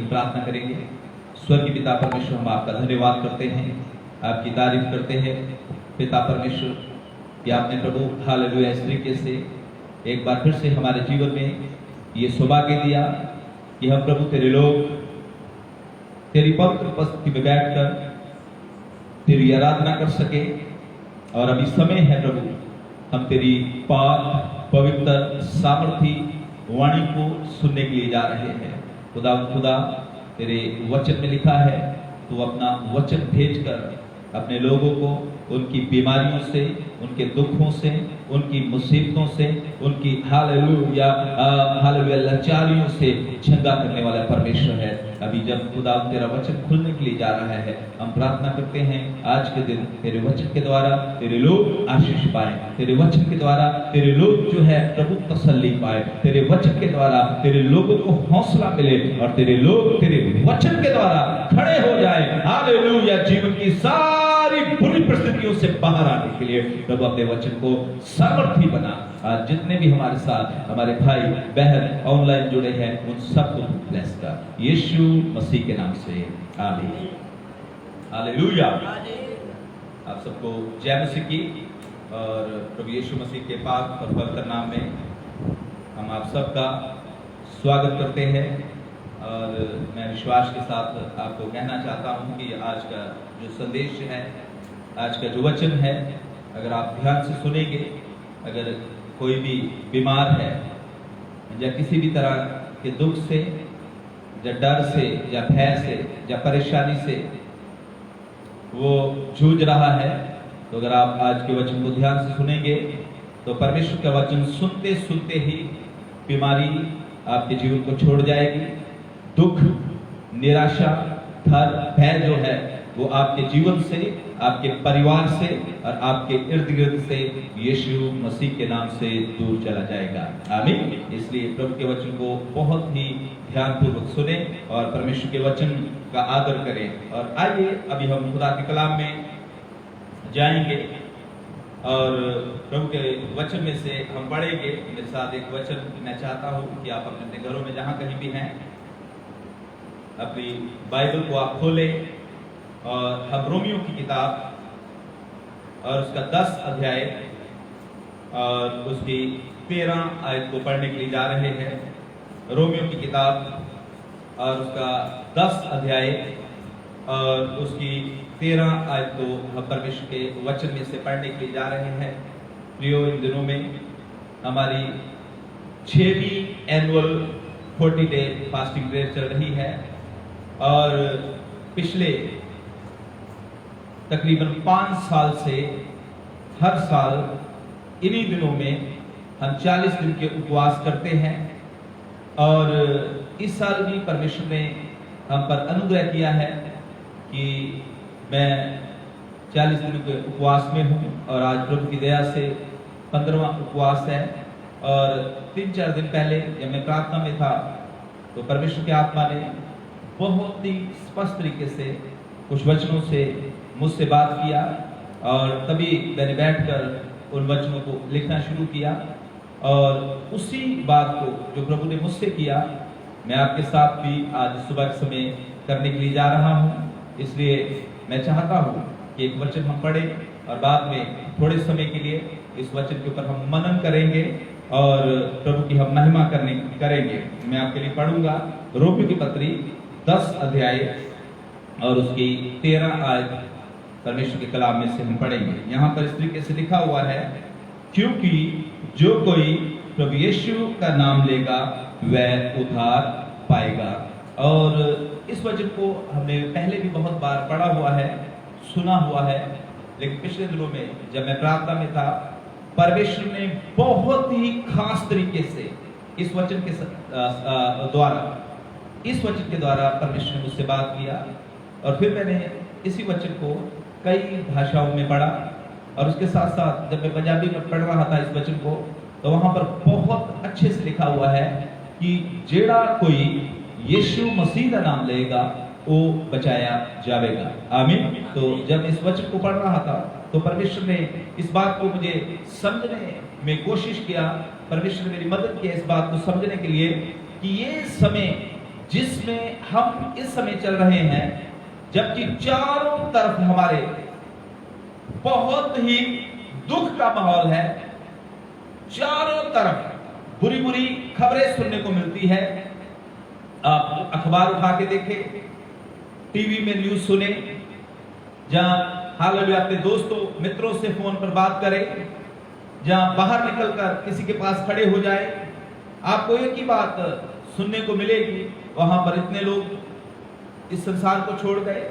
हम प्रार्थना करेंगे। स्वर्गीय पिता परमेश्वर, हम आपका धन्यवाद करते हैं, आपकी तारीफ करते हैं पिता परमेश्वर कि आपने प्रभु हालेलुया इस तरीके से एक बार फिर से हमारे जीवन में ये सौभाग्य दिया कि हम प्रभु तेरे लोग तेरी पवित्र उपस्थिति में बैठकर तेरी आराधना कर सके। और अभी समय है प्रभु, हम तेरी पाक पवित्र सामर्थी वाणी को सुनने के लिए जा रहे हैं। खुदा तेरे वचन में लिखा है, तू अपना वचन भेजकर अपने लोगों को उनकी बीमारियों से, उनके दुखों से, उनकी मुसीबतों से, उनकी हालेलुया लाचारियों से छंगा करने वाला परमेश्वर है। अभी जब खुदा तेरा वचन खुलने के लिए जा रहा है, हम प्रार्थना करते हैं आज के दिन तेरे वचन के द्वारा तेरे लोग आशीष पाए, तेरे वचन के द्वारा तेरे लोग जो है प्रभु तसल्ली पाए, तेरे वचन के द्वारा तेरे लोगों को हौसला मिले और तेरे लोग तेरे वचन के द्वारा खड़े हो जाए। हालेलुया, जीवन की सारी बुरी परिस्थितियों से बाहर आने के लिए प्रभु अपने वचन को सामर्थी बना। आज जितने भी हमारे साथ हमारे भाई बहन ऑनलाइन जुड़े हैं, उन सबको ब्लेस कर, यीशु मसीह के नाम से आमीन। हालेलुया। आप सबको जय मसीह की और प्रभु यीशु मसीह के पाक और पवित्र नाम में हम आप सबका स्वागत करते हैं। और मैं विश्वास के साथ आपको कहना चाहता हूं कि आज का जो संदेश है, आज का जो वचन है, अगर आप ध्यान से सुनेंगे, अगर कोई भी बीमार है या किसी भी तरह के दुख से या डर से या भय से या परेशानी से वो जूझ रहा है, तो अगर आप आज के वचन को ध्यान से सुनेंगे तो परमेश्वर का वचन सुनते सुनते ही बीमारी आपके जीवन को छोड़ जाएगी। दुख, निराशा, डर, भय जो है वो आपके जीवन से, आपके परिवार से और आपके इर्द गिर्द से यीशु मसीह के नाम से दूर चला जाएगा। आमीन। इसलिए प्रभु के वचन को बहुत ही ध्यानपूर्वक सुने और परमेश्वर के वचन का आदर करें। और आइए अभी हम खुदा के कलाम में जाएंगे और प्रभु के वचन में से हम पढ़ेंगे। मेरे साथ एक वचन मैं चाहता हूँ कि आप अपने घरों में जहाँ कहीं भी हैं अपनी बाइबल को आप खोलें और हम रोमियो की किताब और उसका 10 अध्याय और उसकी 13 आयत को पढ़ने के लिए जा रहे हैं। रोमियो की किताब और उसका 10 अध्याय और उसकी 13 आयत को हम परमेश्वर के वचन में से पढ़ने के लिए जा रहे हैं। प्रियो, इन दिनों में हमारी 6वीं एनुअल 40 डे फास्टिंग प्रेयर चल रही है और पिछले तकरीबन 5 साल से हर साल इन्हीं दिनों में हम 40 दिन के उपवास करते हैं। और इस साल भी परमेश्वर ने हम पर अनुग्रह किया है कि मैं 40 दिन के उपवास में हूँ और आज प्रभु की दया से 15वां उपवास है। और 3-4 दिन पहले जब मैं प्रार्थना में था तो परमेश्वर की आत्मा ने बहुत ही स्पष्ट तरीके से कुछ वचनों से मुझसे बात किया और तभी मैंने बैठकर उन वचनों को लिखना शुरू किया। और उसी बात को जो प्रभु ने मुझसे किया मैं आपके साथ भी आज सुबह के समय करने के लिए जा रहा हूँ। इसलिए मैं चाहता हूँ कि एक वचन हम पढ़ें और बाद में थोड़े समय के लिए इस वचन के ऊपर हम मनन करेंगे और प्रभु की हम महिमा करेंगे। मैं आपके लिए पढ़ूंगा रोमियो की पत्री 10 अध्याय और उसकी 13 आयत परमेश्वर के कलाम में से हम पढ़ेंगे। यहाँ पर इस तरीके से लिखा हुआ है, क्योंकि जो कोई प्रभु यीशु का नाम लेगा वह उद्धार पाएगा। और इस वचन को हमने पहले भी बहुत बार पढ़ा हुआ है, सुना हुआ है, लेकिन पिछले दिनों में जब मैं प्रार्थना में था परमेश्वर ने बहुत ही खास तरीके से इस वचन के द्वारा परमेश्वर ने मुझसे बात किया। और फिर मैंने इसी वचन को कई भाषाओं में पढ़ा और उसके साथ साथ जब मैं पंजाबी में पढ़ रहा था इस वचन को तो वहां पर बहुत अच्छे से लिखा हुआ है कि जेड़ा कोई यीशु मसीह का नाम लेगा वो बचाया जाएगा। आमीन। तो जब इस वचन को पढ़ रहा था तो परमेश्वर ने इस बात को मुझे समझने में कोशिश किया, परमेश्वर ने मेरी मदद की इस बात को समझने के लिए कि ये समय जिसमें हम इस समय चल रहे हैं, जबकि चारों तरफ हमारे बहुत ही दुख का माहौल है, चारों तरफ बुरी बुरी खबरें सुनने को मिलती है। आप अखबार उठा के देखें, टीवी में न्यूज सुने, जहां हालेलुया अपने दोस्तों मित्रों से फोन पर बात करें, जहां बाहर निकलकर किसी के पास खड़े हो जाए, आपको एक ही बात सुनने को मिलेगी, वहां पर इतने लोग इस संसार को छोड़ गए,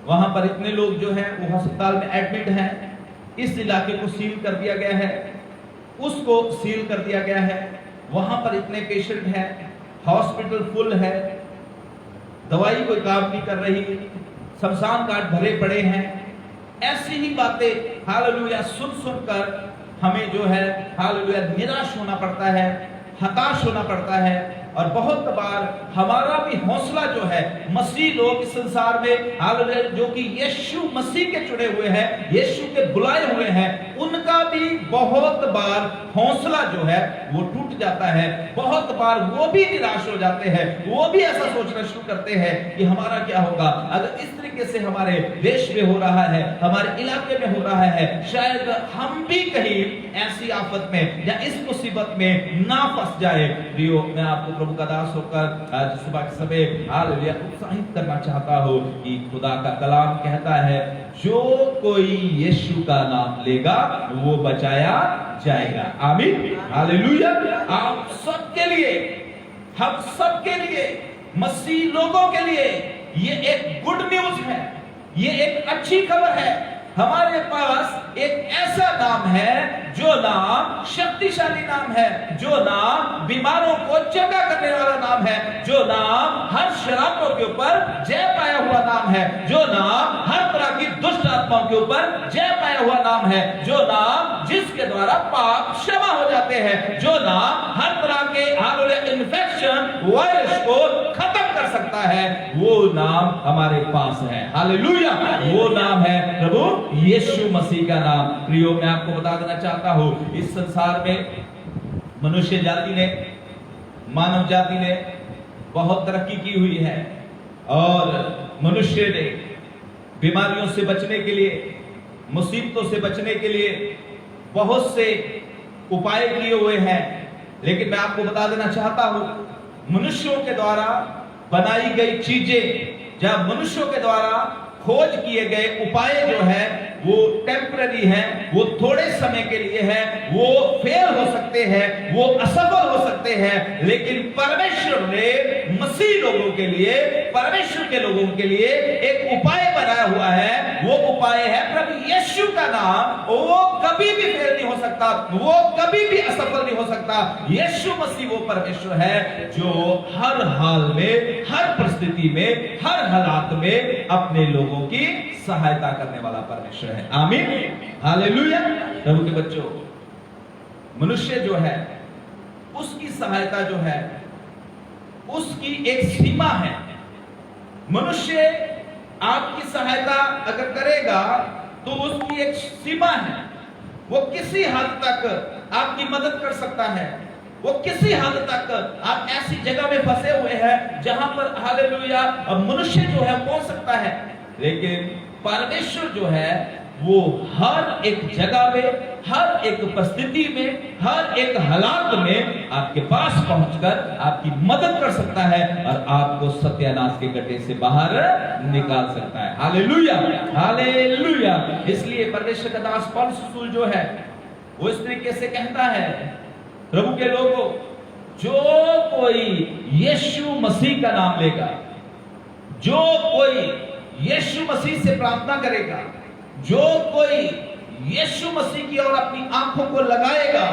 वहां पर इतने लोग जो हैं वो अस्पताल में एडमिट हैं, इस इलाके को सील कर दिया गया है, उसको सील कर दिया गया है, वहां पर इतने पेशेंट हैं, हॉस्पिटल फुल है, दवाई कोई काम नहीं कर रही, शमशान घाट भरे पड़े हैं। ऐसी ही बातें हालेलुया सुन सुनकर हमें जो है हालेलुया निराश होना पड़ता है, हताश होना पड़ता है। और बहुत बार हमारा भी हौसला जो है, मसीह लोग इस संसार में हालेलुया जो कि यीशु मसीह के चुने हुए हैं, यीशु के बुलाए हुए हैं, उनका भी बहुत बार हौसला जो है वो टूट जाता है। बहुत बार वो भी निराश हो जाते हैं, वो भी ऐसा सोचना शुरू करते हैं कि हमारा क्या होगा अगर इस तरीके से हमारे देश में हो रहा है, हमारे इलाके में हो रहा है, शायद हम भी कहीं ऐसी आफत में या इस मुसीबत में ना फंस जाए। प्रियो, मैं आपको प्रभु का दास होकर आज सुबह के समय हालेलुया उत्साहित करना चाहता हूं कि खुदा का कलाम कहता है, जो कोई यीशु का नाम लेगा वो बचाया जाएगा। आमीन, हालेलुया। आप सबके लिए, हम सबके लिए, मसीह लोगों के लिए ये एक गुड न्यूज है, ये एक अच्छी खबर है। हमारे पास एक ऐसा नाम है जो नाम शक्तिशाली नाम है, जो नाम बीमारों को चंगा करने वाला नाम है, जो नाम हर शराबों के ऊपर जय पाया हुआ नाम है, जो नाम हर तरह की दुष्ट आत्माओं के ऊपर जय पाया हुआ नाम है, जो नाम जिसके द्वारा पाप क्षमा हो जाते हैं, जो नाम हर तरह के हालेलुया इन्फेक्शन वायरस को खत्म कर सकता है, वो नाम हमारे पास है। हालेलुया, वो नाम है प्रभु यीशु मसीह का नाम। प्रियो, मैं आपको बता देना चाहता हूं, इस संसार में मनुष्य जाति ने, मानव जाति ने बहुत तरक्की की हुई है और मनुष्य ने बीमारियों से बचने के लिए, मुसीबतों से बचने के लिए बहुत से उपाय किए हुए हैं। लेकिन मैं आपको बता देना चाहता हूं, मनुष्यों के द्वारा बनाई गई चीजें, जब मनुष्यों के द्वारा खोज किए गए उपाय जो है वो टेम्पररी है, वो थोड़े समय के लिए है, वो फेल हो सकते हैं, वो असफल हो सकते हैं, लेकिन परमेश्वर ने मसीह लोगों के लिए, परमेश्वर के लोगों के लिए एक उपाय बनाया हुआ है। वो उपाय है प्रभु यीशु का नाम। वो कभी भी फेल नहीं हो सकता, वो कभी भी असफल नहीं हो सकता। यीशु मसीह वो परमेश्वर है जो हर हाल में, हर परिस्थिति में, हर हालात में अपने लोगों की सहायता करने वाला परमेश्वर है। आमीन, हालेलुया। प्रभु के बच्चों, मनुष्य जो है उसकी सहायता जो है उसकी एक सीमा है। मनुष्य आपकी सहायता अगर करेगा तो उसकी एक सीमा है। वो किसी हद तक आपकी मदद कर सकता है, वो किसी हद तक आप ऐसी जगह में फंसे हुए हैं जहां पर हालेलुया मनुष्य जो है पहुंच सकता है, लेकिन परमेश्वर जो है वो हर एक जगह में, हर एक परिस्थिति में, हर एक हालात में आपके पास पहुंचकर आपकी मदद कर सकता है और आपको सत्यानाश के गड्ढे से बाहर निकाल सकता है। Hallelujah, hallelujah. इसलिए परमेश्वर का दास पौलुस रसूल जो है वो इस तरीके से कहता है, प्रभु के लोगों, जो कोई यीशु मसीह का नाम लेगा, जो कोई यीशु मसीह से प्रार्थना करेगा, जो कोई यीशु मसीह की ओर अपनी आंखों को लगाएगा,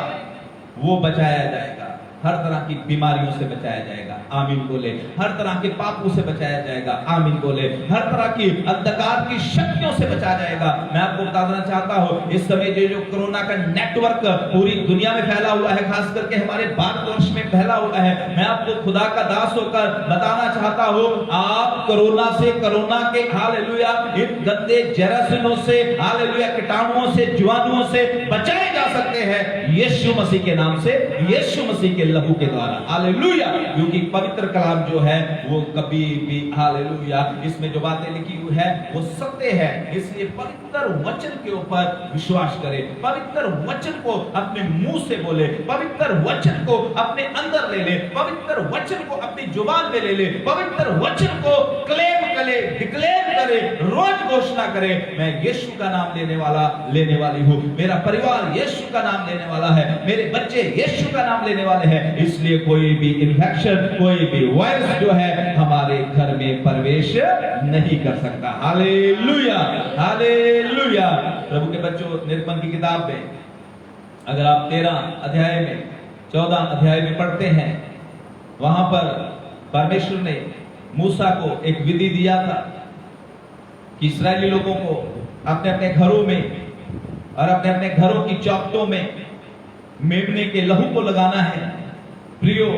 वो बचाया जाएगा। हर तरह की बीमारियों से बचाया जाएगा। आमीन बोले। हर तरह के पापों से बचाया जाएगा। आमीन बोले। हर तरह की अंधकार की शक्तियों से बचाया जाएगा। मैं आपको बता देना चाहता हूं, इस समय जो कोरोना का नेटवर्क पूरी दुनिया में फैला हुआ है, खास करके हमारे भारतवर्ष में फैला हुआ है, मैं आपको खुदा का दास होकर बताना चाहता हूं, आप कोरोना से, कोरोना के हालेलुया इन गंदे जरासीमों से, हालेलुया कीटाणुओं से, जीवाणुओं से बचाए जा सकते हैं यीशु मसीह के नाम से, यीशु मसीह के लहू के द्वारा। हालेलुया। क्योंकि पवित्र कलाम जो है वो कभी भी, हालेलुया, इसमें जो बातें लिखी हुई है वो सत्य है। इसलिए पवित्र वचन के ऊपर विश्वास करें, पवित्र वचन को अपने मुंह से बोले, पवित्र वचन को अपने अंदर ले ले, पवित्र वचन को अपनी जुबान में ले ले, पवित्र वचन को क्लेम करे, डिक्लेयर करे, रोज घोषणा करे, मैं यीशु का नाम लेने वाली हूँ, मेरा परिवार यीशु का नाम लेने वाला है, मेरे बच्चे यीशु का नाम लेने वाले हैं। इसलिए कोई भी इन्फेक्शन, कोई भी वायरस जो है हमारे घर में प्रवेश नहीं कर सकता। Hallelujah, hallelujah. प्रभु के बच्चों, निर्गमन की किताब में अगर आप 13 अध्याय में 14 अध्याय में पढ़ते हैं, वहां पर परमेश्वर ने मूसा को एक विधि दिया था कि इस्राएली लोगों को अपने अपने घरों में और अपने अपने घरों की चौखटों में मेमने के लहू को लगाना है प्रियो।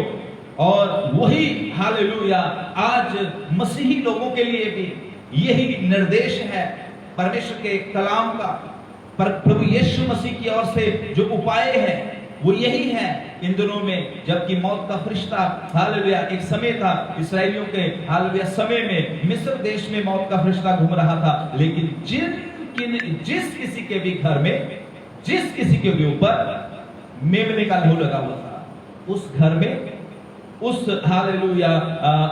और वही हालेलुया आज मसीही लोगों के लिए भी यही निर्देश है परमेश्वर के कलाम का। पर प्रभु यीशु मसीह की ओर से जो उपाय है वो यही है इन दिनों में, जबकि मौत का फरिश्ता, हालेलुया, एक समय था इस्राएलियों के, हालेलुया, समय में मिस्र देश में मौत का फरिश्ता घूम रहा था, लेकिन जिस किसी के भी घर में, जिस किसी के भी ऊपर मेमने का लहू लगा हुआ था, उस घर में, उस हालेलुया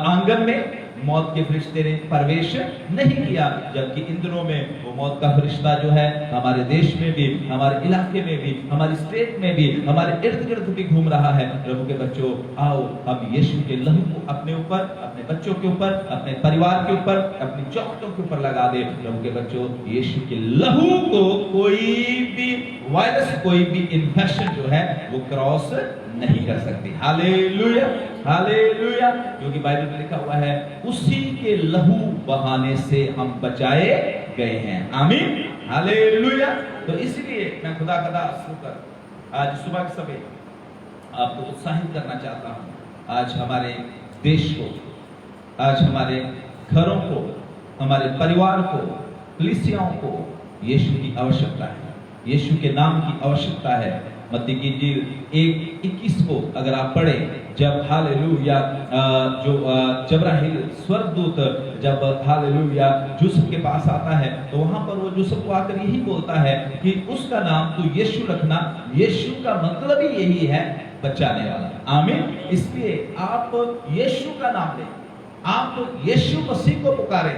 आंगन में मौत के फरिश्ते ने प्रवेश नहीं किया। जबकि इन दिनों में वो मौत का फरिश्ता जो है हमारे देश में भी, हमारे इलाके में भी, हमारी स्टेट में भी, हमारे इर्द गिर्द भी घूम रहा है। प्रभु के बच्चों, आओ हम यीशु के लहू को अपने ऊपर, अपने बच्चों के ऊपर, अपने परिवार के ऊपर, अपनी चौखटों के ऊपर लगा दे। प्रभु के बच्चों, यीशु के लहू को कोई भी वायरस, कोई भी इन्फेक्शन जो है वो क्रॉस नहीं कर सकती। Hallelujah, hallelujah. क्योंकि बाइबल में लिखा हुआ है उसी के लहू बहाने से हम बचाए गए हैं। आमीन, हालेलुया। तो इसलिए मैं खुदा का दास होकर आज सुबह के समय आपको उत्साहित करना चाहता हूं। आज हमारे देश को, आज हमारे घरों को, हमारे परिवार को, कलीसियाओं को यीशु की आवश्यकता है, यीशु के नाम की आवश्यकता है। मत्ती की इंजील 1:21 को अगर आप पढ़े, जब हालेलुया जो जबराइल स्वर्गदूत जब हालेलुया यूसुफ के पास आता है, तो वहां पर वो यूसुफ को आकर यही बोलता है कि उसका नाम तू यीशु रखना। यीशु का मतलब ही यही है, बचाने वाला। आमीन। इसलिए आप यीशु का नाम लें, आप यीशु मसीह को पुकारें।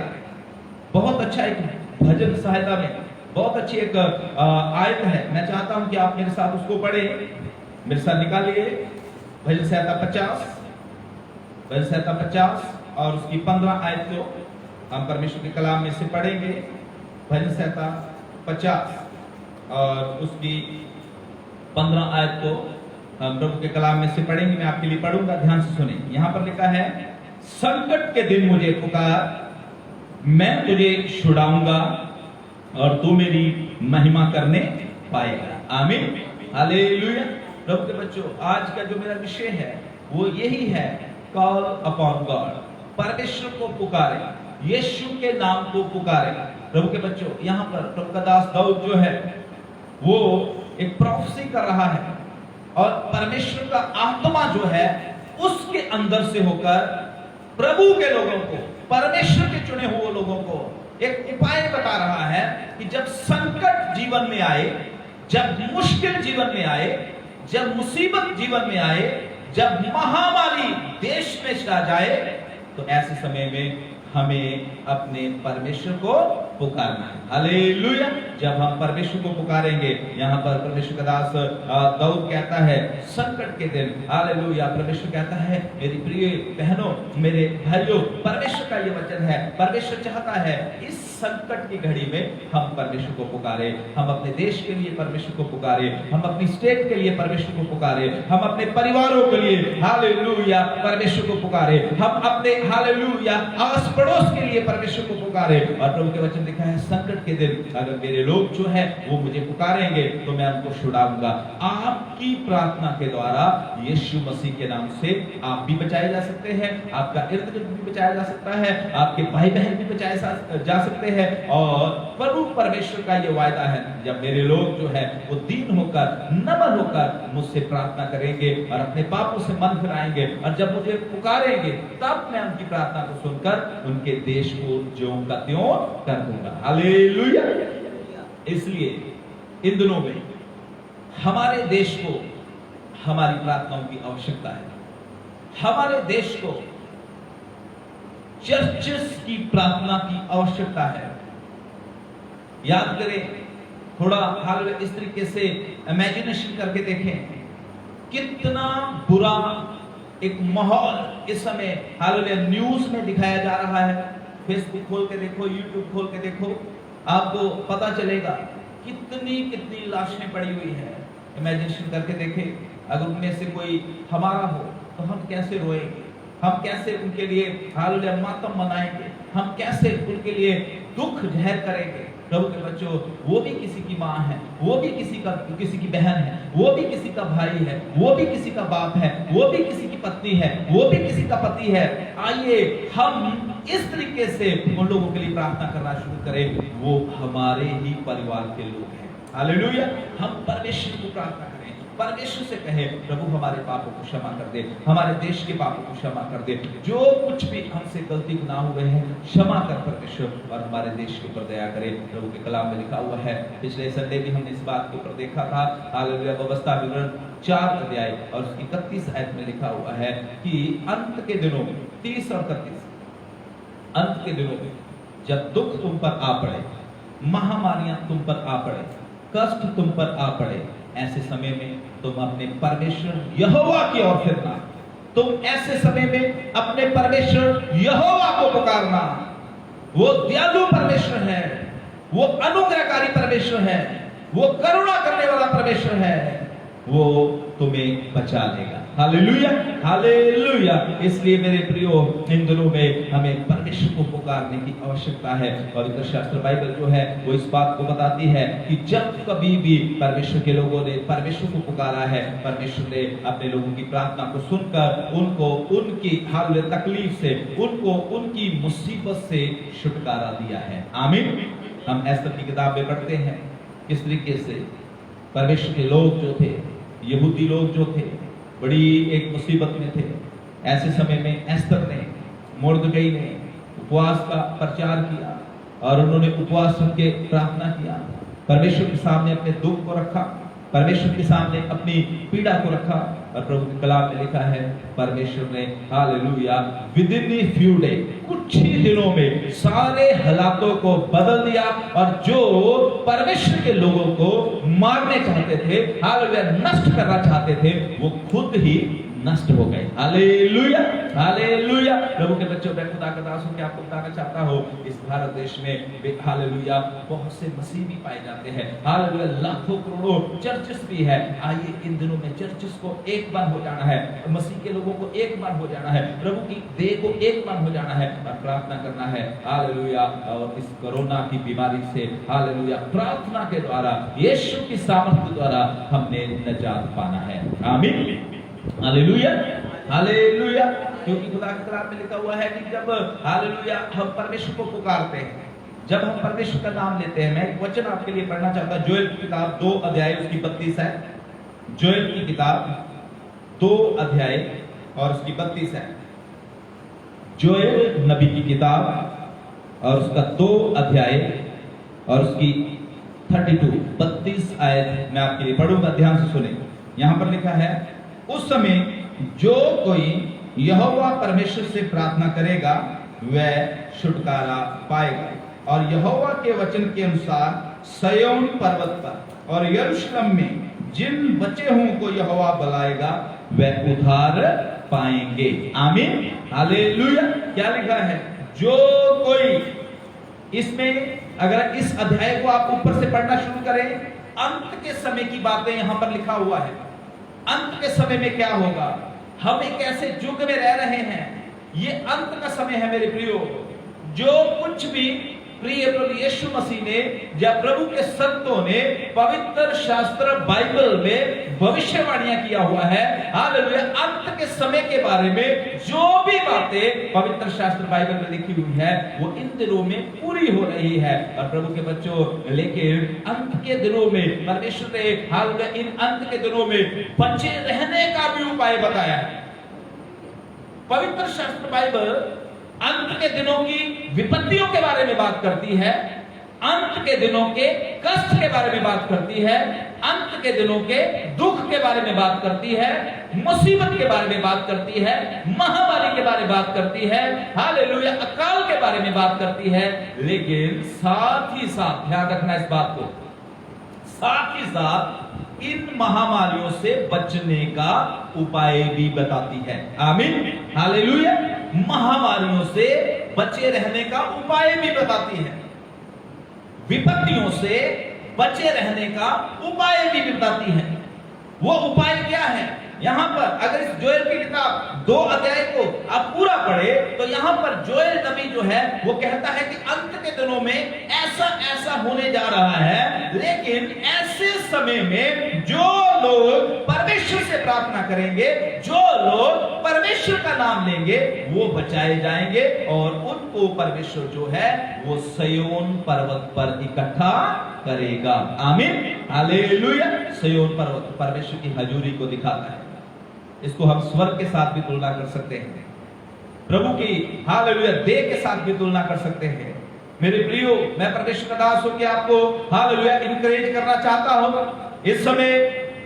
बहुत अच्छा एक भजन सहायता में बहुत अच्छी एक आयत है, मैं चाहता हूं कि आप मेरे साथ उसको पढ़ें, मेरे साथ निकालिए। भजन सहायता 50, भजन सहायता 50 और उसकी 15 आयत को हम परमेश्वर के कलाम में से पढ़ेंगे। भजन सहायता 50 और उसकी 15 आयत को हम प्रभु के कलाम में से पढ़ेंगे। मैं आपके लिए पढ़ूंगा, ध्यान से सुने। यहां पर लिखा है, संकट के दिन मुझे पुकार, मैं तुझे छुड़ाऊंगा और तू मेरी महिमा करने पाएगा। आमीन, हालेलुया। प्रभु के बच्चों, आज का जो मेरा विषय है वो यही है, कॉल अपॉन गॉड। परमेश्वर को पुकारे, यीशु के नाम को पुकारे। प्रभु के बच्चों, यहाँ पर प्रभु का दास दाऊद जो है वो एक प्रोफेसी कर रहा है और परमेश्वर का आत्मा जो है उसके अंदर से होकर प्रभु के लोगों को, परमेश्वर के चुने हुए लोगों को एक उपाय बता रहा है कि जब संकट जीवन में आए, जब मुश्किल जीवन में आए, जब मुसीबत जीवन में आए, जब महामारी देश में छा जाए, तो ऐसे समय में हमें अपने परमेश्वर को पुकारना है। हालेलुया। जब हम परमेश्वर को पुकारेंगे, यहाँ पर परमेश्वर का दास दाऊद कहता है, संकट के दिन, हालेलुया, परमेश्वर कहता है, मेरी प्रिय बहनों, मेरे भाइयों, परमेश्वर का ये वचन है, परमेश्वर चाहता है इस संकट की घड़ी में हम परमेश्वर को पुकारे, हम अपने देश के लिए परमेश्वर को पुकारे, हम अपनी स्टेट के लिए परमेश्वर को पुकारे, हम अपने परिवारों के लिए हालेलुया परमेश्वर को पुकारे, हम अपने हालेलुया आस पड़ोस के लिए परमेश्वर को पुकारे। और प्रभु के वचन लिखा है संकट के दिन अगर मेरे लोग जो है वो मुझे पुकारेंगे तो मैं उनको छुड़ाऊंगा। आपकी प्रार्थना के द्वारा यीशु मसीह के नाम से आप भी बचाए जा सकते हैं, आपका इर्द गिर्द भी बचाया जा सकता है, आपके भाई बहन भी बचाए जा सकते हैं। और प्रभु परमेश्वर का ये वायदा है, जब मेरे लोग जो है वो दीन होकर नम्र होकर मुझसे प्रार्थना करेंगे और अपने पापों से मन फिराएंगे और जब मुझे पुकारेंगे तब मैं उनकी प्रार्थना को सुनकर उनके देश को ज्यों का त्यों कर दूंगा। हालेलुया। इसलिए इन दिनों में हमारे देश को हमारी प्रार्थनाओं की आवश्यकता है। हमारे देश को चर्चेस की प्रार्थना की आवश्यकता है। याद करें, थोड़ा हाल इस तरीके से इमेजिनेशन करके देखें, कितना बुरा एक माहौल इस समय हाल न्यूज में दिखाया जा रहा है। फेसबुक खोल के देखो, यूट्यूब खोल के देखो, आपको पता चलेगा कितनी लाशें पड़ी हुई है। इमेजिनेशन करके देखें, अगर उनमें से कोई हमारा हो तो हम कैसे रोएंगे, हम कैसे उनके लिए हालेलुया मातम मनाएंगे, हम कैसे उनके लिए दुख जहर करेंगे। प्रभु के बच्चों, वो भी किसी की माँ है, वो भी किसी की बहन है, वो भी किसी का भाई है, वो भी किसी का बाप है, वो भी किसी की पत्नी है, वो भी किसी का पति है। आइए हम इस तरीके से उन लोगों के लिए प्रार्थना करना शुरू करें, वो हमारे ही परिवार के लोग हैं। हालेलुया। हम परमेश्वर को प्रार्थना करें, परमेश्वर से कहे प्रभु हमारे पापों को क्षमा कर दे, हमारे देश के पापों को क्षमा कर दे, जो कुछ भी हमसे गलती गुनाह हुए हैं क्षमा कर परमेश्वर, और हमारे देश के ऊपर दया करे। प्रभु के कलाम में लिखा हुआ है, पिछले संडे भी हमने इस बात के ऊपर देखा था। हालेलुया। व्यवस्था विवरण 4 अध्याय और उसकी 31 आयत में लिखा हुआ है कि अंत के दिनों में 30 और 31, अंत के दिनों में जब दुख तुम पर आ पड़े, महामारियां तुम पर आ पड़े, कष्ट तुम पर आ पड़े, ऐसे समय में तुम अपने परमेश्वर यहोवा की ओर फिरना। तुम ऐसे समय में अपने परमेश्वर यहोवा को पुकारना। वो दयालु परमेश्वर है, वो अनुग्रहकारी परमेश्वर है, वो करुणा करने वाला परमेश्वर है, वो तुम्हें बचा लेगा। Hallelujah, hallelujah. इसलिए मेरे प्रियो, इन दिनों में हमें परमेश्वर को पुकारने की आवश्यकता है। पवित्र शास्त्र बाइबल जो है वो इस बात को बताती है कि जब कभी भी परमेश्वर के लोगों ने परमेश्वर को पुकारा है, परमेश्वर ने अपने लोगों की प्रार्थना को सुनकर उनको उनकी हाल तकलीफ से, उनको उनकी मुसीबत से छुटकारा दिया है। आमीन। हम एस्तर की किताब में पढ़ते हैं किस तरीके से परमेश्वर के लोग जो थे, यहूदी लोग जो थे, बड़ी एक मुसीबत में थे। ऐसे समय में एस्तर ने, मुर्दकई ने उपवास का प्रचार किया और उन्होंने उपवास करके प्रार्थना किया, परमेश्वर के सामने अपने दुख को रखा, परमेश्वर के सामने अपनी पीड़ा को रखा। और प्रभु के कलाम में लिखा है परमेश्वर ने hallelujah with in the few day, कुछ ही दिनों में सारे हालातों को बदल दिया, और जो परमेश्वर के लोगों को मारने चाहते थे, हालेलुया नष्ट करना चाहते थे, वो खुद ही नष्ट हो गए। Hallelujah, hallelujah. प्रभु के बच्चों, मैं खुदा का दास हूं कि आपको बताना चाहता हूं, इस भारत देश में हालेलुया बहुत से मसीह भी पाए जाते हैं। हालेलुया लाखों करोड़ों चर्चेस भी है। आइए इन दिनों में चर्चेस को एक मन हो जाना है, मसीह के लोगों को एक मन हो जाना है, प्रभु की देह को एक मन हो जाना है और प्रार्थना करना है। हालेलुया। और इस कोरोना की बीमारी से हालेलुया प्रार्थना के द्वारा, यीशु की सामर्थ्य द्वारा हमने निजात पाना है। आमीन, हालेलुया, हालेलुया। क्योंकि खुदा के कलाम में लिखा हुआ है कि जब हालेलुया हम परमेश्वर को पुकारते हैं, जब हम परमेश्वर का नाम लेते हैं, मैं एक वचन आपके लिए पढ़ना चाहता हूं। जोएल की किताब 2 अध्याय उसकी 32 है। जोएल की किताब 2 अध्याय और उसकी 32 है। जोएल नबी की किताब और उसका 2 अध्याय और उसकी 32 आयत मैं आपके लिए पढ़ूंगा, ध्यान से सुने। यहां पर लिखा है, उस समय जो कोई यहोवा परमेश्वर से प्रार्थना करेगा वह छुटकारा पाएगा, और यहोवा के वचन के अनुसार सिय्योन पर्वत पर और यरूशलेम में जिन बचे हुओं को यहोवा बुलाएगा वह उद्धार पाएंगे। आमीन, हालेलुया। क्या लिखा है? जो कोई, इसमें अगर इस अध्याय को आप ऊपर से पढ़ना शुरू करें, अंत के समय की बातें यहां पर लिखा हुआ है। अंत के समय में क्या होगा, हम एक ऐसे युग में रह रहे हैं, ये अंत का समय है मेरे प्रियो। जो कुछ भी प्रिय प्रभु यीशु मसीह ने, जब प्रभु के संतों ने पवित्र शास्त्र बाइबल में भविष्यवाणियां किया हुआ है, हालेलुया, अंत के समय के बारे में जो भी बातें पवित्र शास्त्र बाइबल में लिखी हुई है वो इन दिनों में पूरी हो रही है। और प्रभु के बच्चों, लेकिन अंत के दिनों में परमेश्वर ने हालेलुया इन अंत के दिनों में बचे रहने का भी उपाय बताया है। पवित्र शास्त्र बाइबल अंत के दिनों की विपत्तियों के बारे में बात करती है, अंत के दिनों के कष्ट के बारे में बात करती है, अंत के दिनों के दुख के बारे में बात करती है, मुसीबत के बारे में बात करती है, महामारी के बारे में बात करती है, हालेलुया, अकाल के बारे में बात करती है। लेकिन साथ ही साथ ध्यान रखना इस बात को, साथ ही साथ इन महामारियों से बचने का उपाय भी बताती है। आमीन, हालेलुया, महामारियों से बचे रहने का उपाय भी बताती है, विपत्तियों से बचे रहने का उपाय भी बताती है। वो उपाय क्या है? यहां पर अगर इस जोएल की किताब 2 अध्याय को आप पूरा पढ़े तो यहां पर जोएल नबी जो है वो कहता है कि अंत के दिनों में ऐसा ऐसा होने जा रहा है, लेकिन ऐसे समय में जो लोग परमेश्वर से प्रार्थना करेंगे, जो लोग परमेश्वर का नाम लेंगे, वो बचाए जाएंगे और उनको परमेश्वर जो है वो सिय्योन पर्वत पर इकट्ठा करेगा। आमीन, हालेलुया। सिय्योन पर्वत परमेश्वर की हजूरी को दिखाता है। इसको हम स्वर्ग के साथ भी तुलना कर सकते हैं, प्रभु की हालेलुया देह के साथ भी तुलना कर सकते हैं। मेरे प्रियो, मैं परमेश्वर का दास हूं कि आपको हालेलुया इंकरेज करना चाहता हूं। इस समय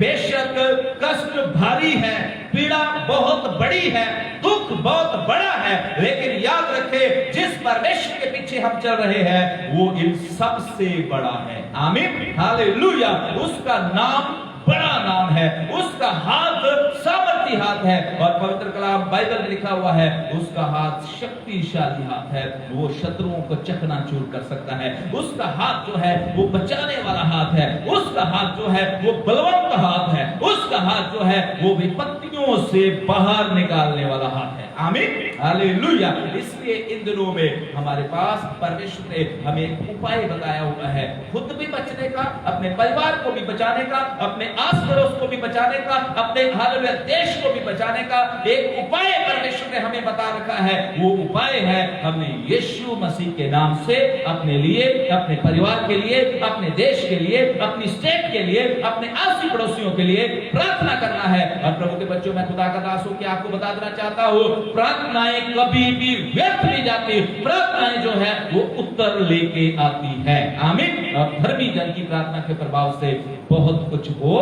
बेशक कष्ट भारी है, पीड़ा बहुत बड़ी है, दुख बहुत बड़ा है, लेकिन याद रखें जिस परमेश्वर के पीछे हम चल रहे हैं वो इन सब से बड़ा है। आमीन, हालेलुया। उसका नाम बड़ा नाम है, उसका हाथ सामर्थी हाथ है, और पवित्र कलाम बाइबल में लिखा हुआ है उसका हाथ शक्तिशाली हाथ है, वो शत्रुओं को चकनाचूर कर सकता है। उसका हाथ जो है वो बचाने वाला हाथ है, उसका हाथ जो है वो बलवंत हाथ है, उसका हाथ जो है वो विपत्तियों से बाहर निकालने वाला हाथ है। आमीन, हालेलुया। इसलिए इन दिनों में हमारे पास परमेश्वर ने हमें एक उपाय बताया हुआ है, खुद भी बचने का, अपने परिवार को भी बचाने का, अपने आस पड़ोस को भी बचाने का, अपने हालेलुया देश को भी बचाने का एक उपाय परमेश्वर ने हमें बता रखा है। वो उपाय है हमने यीशु मसीह के नाम से अपने लिए, अपने परिवार के लिए, अपने देश के लिए, अपनी स्टेट के लिए, अपने आसी पड़ोसियों के लिए प्रार्थना करना है। और प्रभु के बच्चों, मैं खुदा का दास हूं कि आपको बता देना चाहता हूं, प्रार्थनाएं कभी भी व्यर्थ नहीं जाती, प्रार्थनाएं जो है वो उत्तर लेके आती है। आमीन। और धर्मी जन की प्रार्थना के प्रभाव से बहुत कुछ हो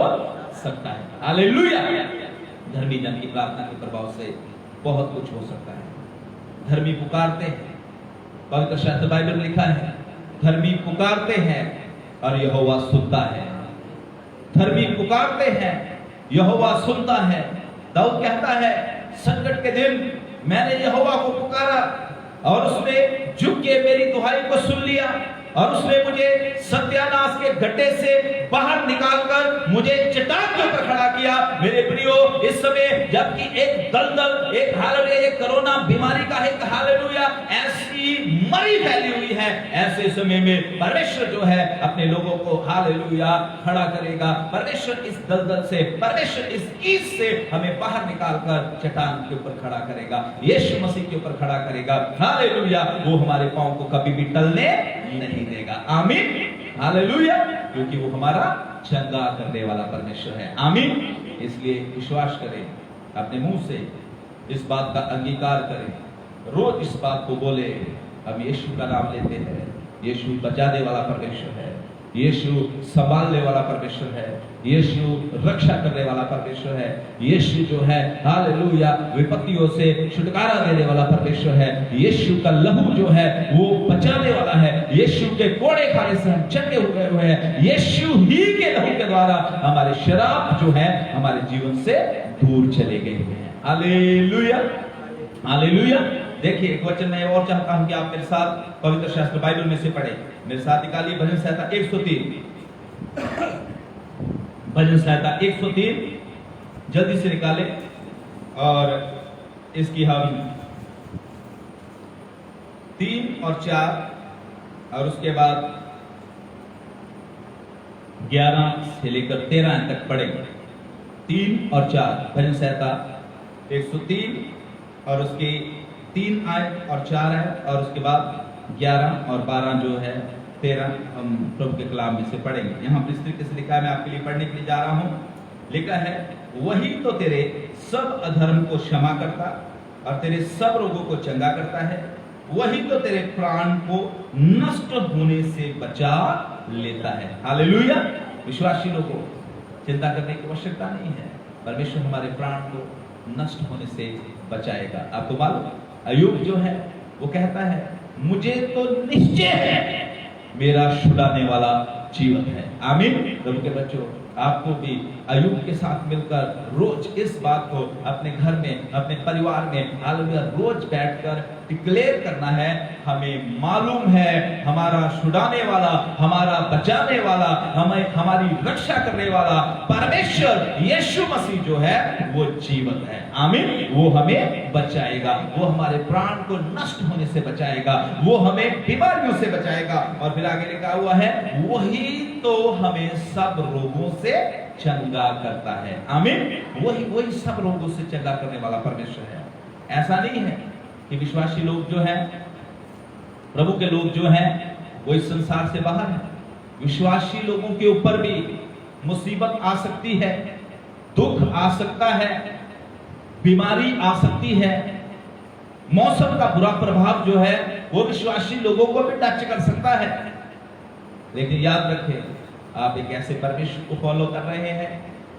सकता है। हालेलुया। धर्मी जन की प्रार्थना के प्रभाव से बहुत कुछ हो सकता है। धर्मी पुकारते हैं, पवित्र शास्त्र बाइबल में लिखा है, धर्मी पुकारते हैं और यहोवा सुनता है। धर्मी पुकारते हैं, यहोवा सुनता है। दाऊद कहता है, संकट के दिन मैंने यहोवा को पुकारा और उसने झुक के मेरी दुहाई को सुन लिया और उसने मुझे सत्यानाश के गड्ढे से बाहर निकालकर मुझे चट्टान के ऊपर खड़ा किया। मेरे प्रियो, इस समय जबकि एक दलदल, एक हालेलुया, एक कोरोना बीमारी का एक हालेलुया ऐसी मरी फैली हुई है, ऐसे समय में परमेश्वर जो है अपने लोगों को हालेलुया खड़ा करेगा। परमेश्वर इस दलदल से, परमेश्वर इस कीच से हमें बाहर निकालकर चट्टान के ऊपर खड़ा करेगा, यीशु मसीह के ऊपर खड़ा करेगा। हालेलुया। वो हमारे पांव को कभी भी टलने नहीं देगा। आमीन, हालेलुया। क्योंकि वो हमारा चंगा करने वाला परमेश्वर है। आमीन। इसलिए विश्वास करें, अपने मुंह से इस बात का अंगीकार करें, रोज इस बात को बोले, हम यीशु का नाम लेते हैं, यीशु बचाने वाला परमेश्वर है, यीशु संभालने वाला परमेश्वर है, यीशु रक्षा करने वाला परमेश्वर है, यीशु जो है हालेलुया विपत्तियों से छुटकारा देने वाला परमेश्वर है, यीशु का लहू जो है वो बचाने वाला है, यीशु के कोड़े खाने से हम चंगे हुए हैं, यीशु ही के लहू के द्वारा हमारे शराब जो है हमारे जीवन से दूर चले गए हैं। Hallelujah, hallelujah. देखिए, एक वचन मैं और चाहता हूं कि आप मेरे साथ पवित्र शास्त्र बाइबल में से पढ़े। मेरे साथ निकालिए भजन संहिता 103, भजन संहिता 103 जल्दी से निकाले और इसकी हम 3 और 4 और उसके बाद 11 से लेकर 13 तक पढ़ेंगे। 3 और 4 भजन संहिता 103 और उसके 3 आयत और 4 आयत, और उसके बाद 11 और 12 जो है 13 हम प्रभु के कलाम में से पढ़ेंगे। यहाँ पर इस तरीके से लिखा है, मैं आपके लिए पढ़ने के लिए जा रहा हूँ। लिखा है, वही तो तेरे सब अधर्म को क्षमा करता और तेरे सब रोगों को चंगा करता है। वही तो तेरे प्राण को नष्ट होने से बचा लेता है। हालेलुया। विश्वासी लोगों, चिंता करने की आवश्यकता नहीं है, परमेश्वर हमारे प्राण को नष्ट होने से बचाएगा। आपको मालूम, अय्यूब जो है वो कहता है, मुझे तो निश्चय है मेरा छुड़ाने वाला जीवित है। आमीन। प्रभु के बच्चों, आपको भी अय्यूब के साथ मिलकर रोज इस बात को अपने घर में, अपने परिवार में हालेलुया रोज बैठकर डिक्लेयर करना है। हमें मालूम है हमारा छुड़ाने वाला, हमारा बचाने वाला, हमें हमारी रक्षा करने वाला परमेश्वर यीशु मसीह जो है वो जीवित है। आमीन। वो हमें बचाएगा, वो हमारे प्राण को नष्ट होने से बचाएगा, वो हमें बीमारियों से बचाएगा। और फिर आगे लिखा हुआ है, वही तो हमें सब रोगों से चंगा करता है। आमीन। वही सब रोगों से चंगा करने वाला परमेश्वर है। ऐसा नहीं है कि विश्वासी लोग जो हैं, प्रभु के लोग जो हैं, वो इस संसार से बाहर हैं। विश्वासी लोगों के ऊपर भी मुसीबत आ सकती है, दुख आ सकता है, बीमारी आ सकती है, मौसम का बुरा प्रभाव जो है वो विश्वासी लोगों को भी टच कर सकता है। लेकिन याद रखें, आप एक ऐसे परमेश्वर को फॉलो कर रहे हैं,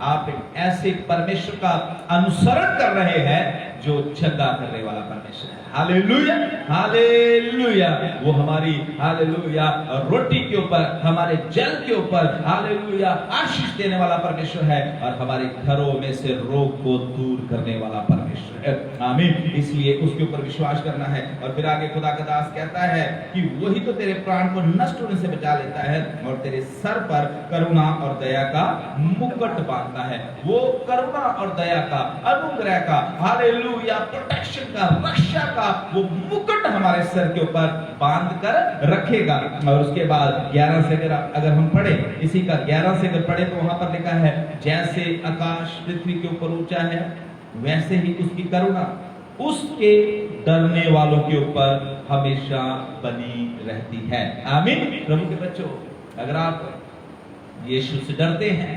आप एक ऐसे परमेश्वर का अनुसरण कर रहे हैं जो चंगा करने वाला परमेश्वर है। Hallelujah, hallelujah. वो हमारी हालेलुया रोटी के ऊपर, हमारे जल के ऊपर हालेलुया आशीष देने वाला परमेश्वर है, और हमारे घरों में से रोग को दूर करने वाला परमेश्वर है। आमीन। इसलिए उसके ऊपर विश्वास करना है। और फिर आगे खुदा का दास कहता है कि वही तो तेरे प्राण को नष्ट होने से बचा लेता है और तेरे सर पर करुणा और दया का मुकुट बांधता है। वो करुणा और दया का, अनुग्रह का, हालेलुया प्रोटेक्शन का, रक्षा का वो मुकुट हमारे सर के ऊपर बांध कर रखेगा। और उसके बाद 11 से अगर हम पढ़े, इसी का 11 से अगर पढ़े तो वहां पर लिखा है, जैसे आकाश पृथ्वी के ऊपर ऊंचा है वैसे ही उसकी करुणा उसके डरने वालों के ऊपर हमेशा बनी रहती है। आमीन। प्रभु के बच्चों, अगर आप यीशु से डरते हैं,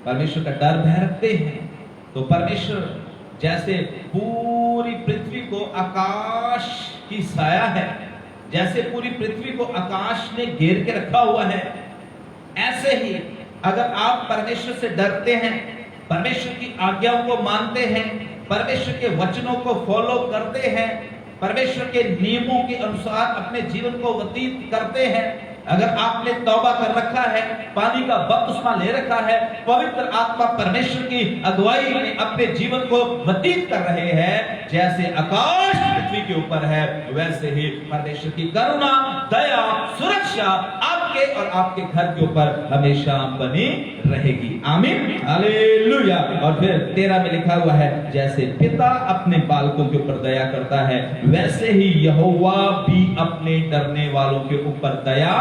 परमेश्वर का डर भय रखते हैं, तो परमेश्वर जैसे पूरी पृथ्वी को आकाश की साया है, जैसे पूरी पृथ्वी को आकाश ने घेर के रखा हुआ है, ऐसे ही अगर आप परमेश्वर से डरते हैं, परमेश्वर की आज्ञाओं को मानते हैं, परमेश्वर के वचनों को फॉलो करते हैं, परमेश्वर के नियमों के अनुसार अपने जीवन को व्यतीत करते हैं, अगर आपने तौबा कर रखा है, पानी का बपतिस्मा ले रखा है, पवित्र आत्मा परमेश्वर की अगुवाई में अपने जीवन को व्यतीत कर रहे हैं, जैसे आकाश पृथ्वी के ऊपर है वैसे ही परमेश्वर की करुणा, दया, सुरक्षा आपके और आपके घर के ऊपर हमेशा बनी रहेगी। आमीन। हालेलुया। और फिर 13 में लिखा हुआ है, जैसे पिता अपने बालकों के ऊपर दया करता है वैसे ही यहोवा भी अपने डरने वालों के ऊपर दया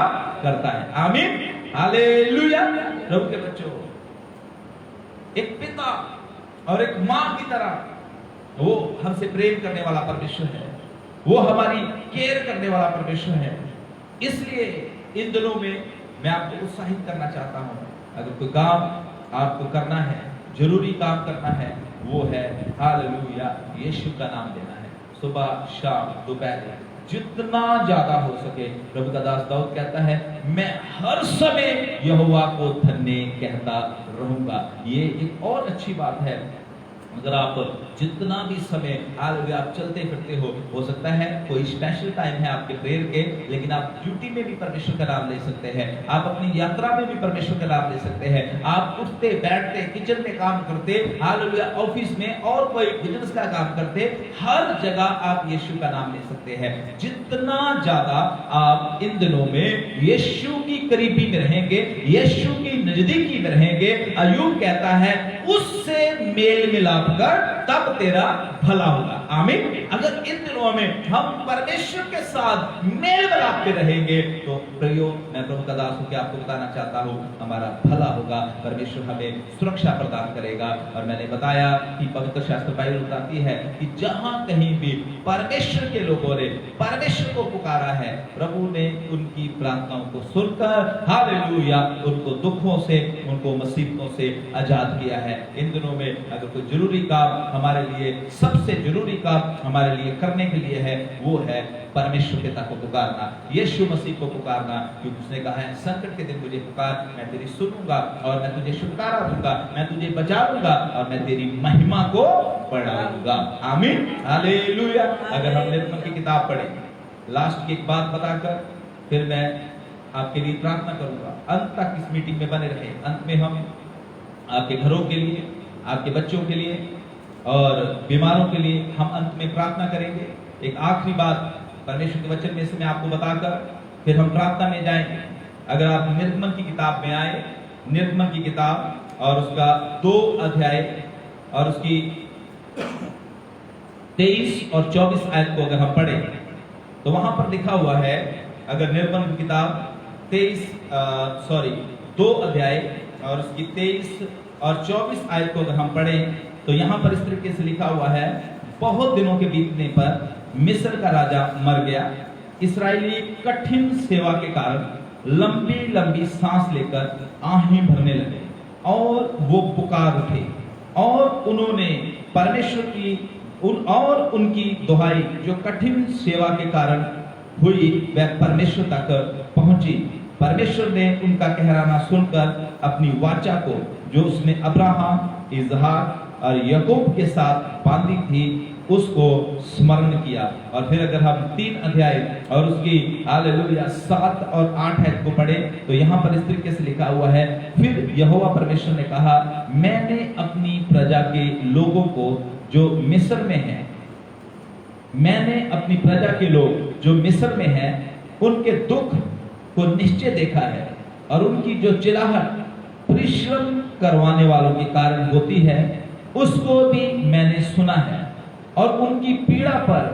करता है। आमीन। हालेलुया। प्रभु के बच्चों, एक पिता और एक मां की तरह वो हमसे प्रेम करने वाला परमेश्वर है, वो हमारी केयर करने वाला परमेश्वर है। इसलिए इन दिनों में मैं आपको उत्साहित करना चाहता हूं, अगर कोई काम आपको करना है, जरूरी काम करना है, वो है हालेलुया यीशु का नाम लेना है। सुबह, शाम, दोपहर, जितना ज्यादा हो सके। प्रभु का दास दाऊद कहता है, मैं हर समय यहोवा को धन्य कहता रहूंगा। ये एक और अच्छी बात है। अगर आप जितना भी समय हालेलुया आप चलते फिरते हो सकता है कोई स्पेशल टाइम है आपके प्रेयर के, लेकिन आप ड्यूटी में भी परमेश्वर का नाम ले सकते हैं, आप अपनी यात्रा में भी परमेश्वर का नाम ले सकते हैं, आप उठते बैठते, किचन में काम करते, हालेलुया ऑफिस में और कोई बिजनेस का काम करते, हर जगह आप यीशु का नाम ले सकते हैं। जितना ज्यादा आप इन दिनों में यीशु की करीबी में रहेंगे, यीशु की नजदीकी में रहेंगे, अय्यूब कहता है उससे मेल मिलाप कर तब तेरा भला होगा। आमीन। अगर इन दिनों में हम परमेश्वर के साथ मेल मिलाप के रहेंगे तो प्रियो, मैं प्रभु का दास होकर आपको बताना चाहता हूँ, हमारा भला होगा, परमेश्वर हमें सुरक्षा प्रदान करेगा। और मैंने बताया कि पवित्र शास्त्र बाइबल बताती है कि जहां कहीं भी परमेश्वर के लोगों ने परमेश्वर को पुकारा है, प्रभु ने उनकी प्रार्थनाओं को सुनकर हालेलुया उनको दुखों से, उनको मुसीबतों से आजाद किया है। इन दिनों में अगर कोई जरूरी काम हमारे लिए, सबसे जरूरी काम हमारे लिए करने के लिए है, वो है परमेश्वर पिता को पुकारना, यीशु मसीह को पुकारना, क्योंकि उसने कहा है संकट के दिन मुझे पुकार, मैं तेरी सुनूंगा और मैं तुझे छुटकारा दूंगा, मैं तुझे बचाऊंगा और मैं तेरी महिमा को बढ़ाऊंगा। आमीन, हालेलुया। अगर हम निर्गमन की किताब पढ़े, लास्ट की एक बात बताकर फिर मैं आपके लिए प्रार्थना करूंगा, अंत तक इस मीटिंग में बने रहे। अंत में हम आपके घरों के लिए, आपके बच्चों के लिए और बीमारों के लिए हम अंत में प्रार्थना करेंगे। एक आखिरी बात परमेश्वर के वचन में से मैं आपको बताकर फिर हम प्रार्थना में जाएंगे। अगर आप निर्गमन की किताब में आए, निर्गमन की किताब और उसका 2 अध्याय और उसकी 23 और 24 आयत को अगर हम पढ़े तो वहां पर लिखा हुआ है, अगर निर्गमन की किताब 2 अध्याय और उसकी 23 और 24 आयत को अगर हम पढ़ें तो यहाँ पर इस तरीके से लिखा हुआ है, बहुत दिनों के बीतने पर मिस्र का राजा मर गया। इस्राएली कठिन सेवा के कारण लंबी लंबी सांस लेकर आहें भरने लगे और वो पुकार उठे और उन्होंने परमेश्वर की और उनकी दुहाई जो कठिन सेवा के कारण हुई वह परमेश्वर तक पहुंची। परमेश्वर ने उनका कहराना सुनकर अपनी वाचा को जो उसने अब्राहम, इजहाक और याकूब के साथ बांधी थी उसको स्मरण किया। और फिर अगर हम 3 अध्याय और उसकी हालेलुया 7 और 8 आयत को पढ़े तो यहाँ पर इस तरीके से लिखा हुआ है, फिर यहोवा परमेश्वर ने कहा, मैंने अपनी प्रजा के लोगों को जो मिस्र में हैं, मैंने अपनी प्रजा के लोग जो मिस्र में हैं उनके दुख को निश्चय देखा है और उनकी जो चिल्लाहट परिश्रम करवाने वालों के कारण होती है उसको भी मैंने सुना है और उनकी पीड़ा पर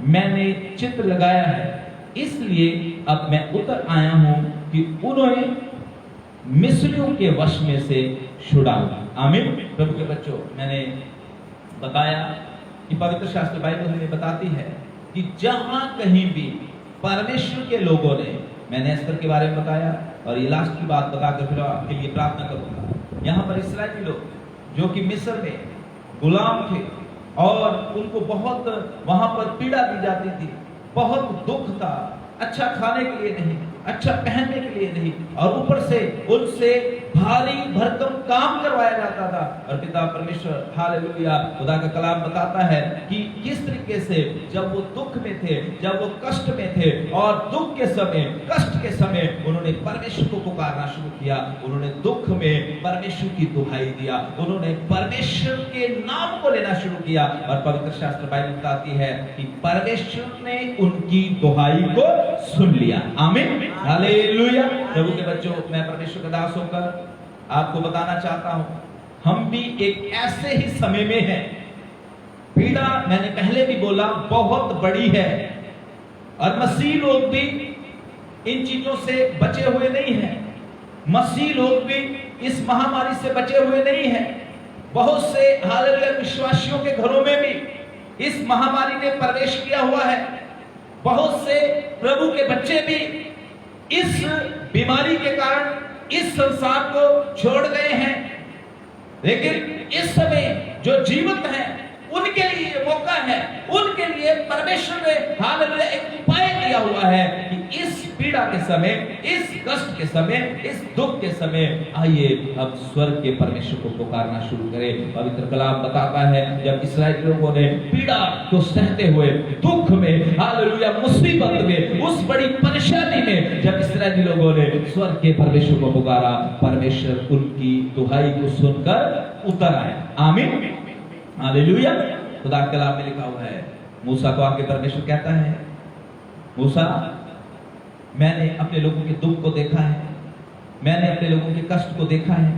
मैंने चित्त लगाया है। इसलिए अब मैं उतर आया हूं कि उन्हें मिस्रियों के वश में से छुड़ाऊं। आमीन। प्रभु के बच्चों, मैंने बताया कि पवित्र शास्त्र बाइबल हमें बताती है कि जहां कहीं भी परमेश्वर के लोगों ने, मैंने एस्तर के बारे में बताया और ये लास्ट की बात बताकर फिर आपके लिए प्रार्थना करूंगा। यहाँ पर इस्राएली लोग जो कि मिस्र में गुलाम थे और उनको बहुत वहां पर पीड़ा दी जाती थी, बहुत दुख था, अच्छा खाने के लिए नहीं, अच्छा पहनने के लिए नहीं, और ऊपर से उनसे भारी भरकम काम करवाया जाता था। और पिता परमेश्वर हालेलुया खुदा का कलाम बताता है कि किस तरीके से जब वो दुख में थे, जब वो कष्ट में थे और दुख के समय, कष्ट के समय उन्होंने परमेश्वर को पुकारना शुरू किया। उन्होंने दुख में परमेश्वर की दुहाई दिया, उन्होंने परमेश्वर के नाम को लेना शुरू किया। और पवित्र शास्त्र बाइबल बताती है कि परमेश्वर ने उनकी दुहाई को सुन लिया। आमीन, हालेलुया। प्रभु के बच्चों, मैं परमेश्वर का दास होकर आपको बताना चाहता हूं, हम भी एक ऐसे ही समय में हैं। पीड़ा, मैंने पहले भी बोला, बहुत बड़ी है और मसीह लोग भी इन चीजों से बचे हुए नहीं हैं। मसीह लोग भी इस महामारी से बचे हुए नहीं हैं। बहुत से हालेलुया विश्वासियों के घरों में भी इस महामारी ने प्रवेश किया हुआ है। बहुत से प्रभु के बच्चे भी इस बीमारी के कारण इस संसार को छोड़ गए हैं, लेकिन इस समय जो जीवित हैं उनके लिए मौका है, उनके लिए परमेश्वर ने हालेलुया एक उपाय दिया हुआ है कि इस पीड़ा के समय, इस कष्ट के समय, इस दुख के समय आइए हम स्वर्ग के परमेश्वर को पुकारना शुरू करें। पवित्र कलाम बताता है जब इस्राएली लोगों ने पीड़ा को सहते हुए, दुख में, हालेलुया मुसीबत में, उस बड़ी परेशानी में जब इस्राएली लोगों ने स्वर्ग के परमेश्वर को पुकारा, परमेश्वर उनकी दुहाई को सुनकर उतर आए। आमीन, हालेलुया। खुदा के कलाम में लिखा हुआ है, मूसा को आके परमेश्वर कहता है, मूसा, मैंने अपने लोगों के दुख को देखा है, मैंने अपने लोगों के कष्ट को देखा है,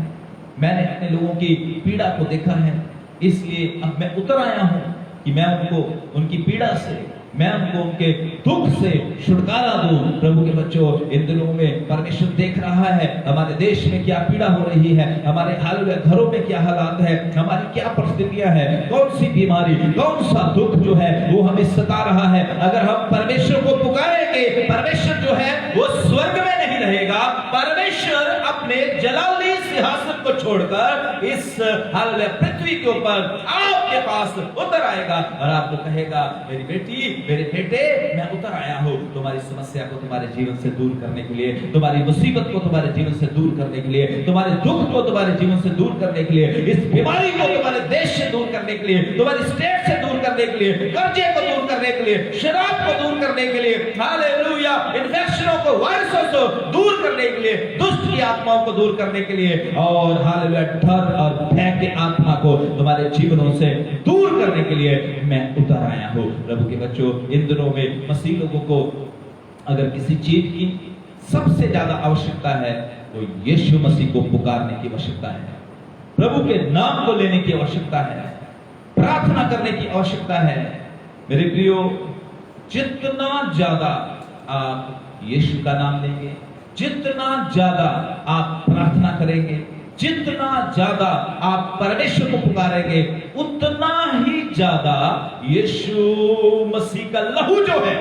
मैंने अपने लोगों की पीड़ा को देखा है, इसलिए अब मैं उतर आया हूं कि मैं उनको उनकी पीड़ा से, मैं उनको उनके दुख से छुटकारा दूं। प्रभु के बच्चों, इन दिनों में परमेश्वर देख रहा है हमारे देश में क्या पीड़ा हो रही है, हमारे घरों में क्या हालात है, हमारी क्या परिस्थितियां हैं, कौन सी बीमारी, कौन सा दुख जो है वो हमें सता रहा है। अगर हम परमेश्वर को पुकारेंगे, परमेश्वर जो है वो स्वर्ग में नहीं रहेगा, परमेश्वर अपने जलाली सिंहासन को छोड़कर इस पृथ्वी के ऊपर आपके पास उतर आएगा और आपको कहेगा, मेरी बेटी, मेरे बेटे, मैं उतर आया हूं तुम्हारी समस्या को तुम्हारे जीवन से दूर करने के लिए, तुम्हारी मुसीबत को तुम्हारे जीवन से दूर करने के लिए, तुम्हारे दुख को तुम्हारे जीवन से दूर करने के लिए, इस बीमारी को तुम्हारे देश से दूर करने के लिए, तुम्हारी स्टेट से दूर करने के लिए, कर्जे को दूर करने के लिए, शराब को दूर करने के लिए, हालेलुया, इन्फेक्शनों को, वायरसों को दूर करने के लिए, दुष्ट की आत्माओं को दूर करने के लिए, और हालेलुया, डर और भय की आत्मा को तुम्हारे जीवनों से दूर करने के लिए मैं उतर आया हूं। प्रभु के बच्चों, इन दिनों में मसीह लोगों को अगर किसी चीज की सबसे ज्यादा आवश्यकता है तो यीशु मसीह को पुकारने की आवश्यकता है, प्रभु के नाम को लेने की आवश्यकता है, प्रार्थना करने की आवश्यकता है। मेरे प्रियो, जितना ज्यादा आप यीशु का नाम लेंगे, जितना ज्यादा आप प्रार्थना करेंगे, जितना ज्यादा आप परमेश्वर को पुकारेंगे, उतना ही ज्यादा यीशु मसीह का लहू जो है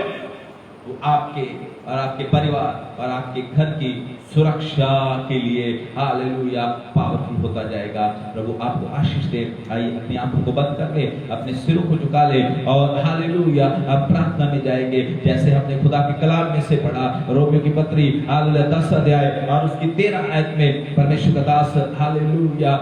वो आपके और आपके परिवार और आपके घर की सुरक्षा के लिए हालेलुया पावरफुल होता जाएगा। प्रभु आपको आशीष दे। आइए अपनी आंखों को बंद कर ले, अपने सिरों को झुका ले और हालेलुया आप प्रार्थना में जाएंगे। जैसे हमने खुदा के कलाम में से पढ़ा, रोमियो की पत्री हालेलुया 10 अध्याय और उसकी 13 आयत में परमेश्वर का दास हालेलुया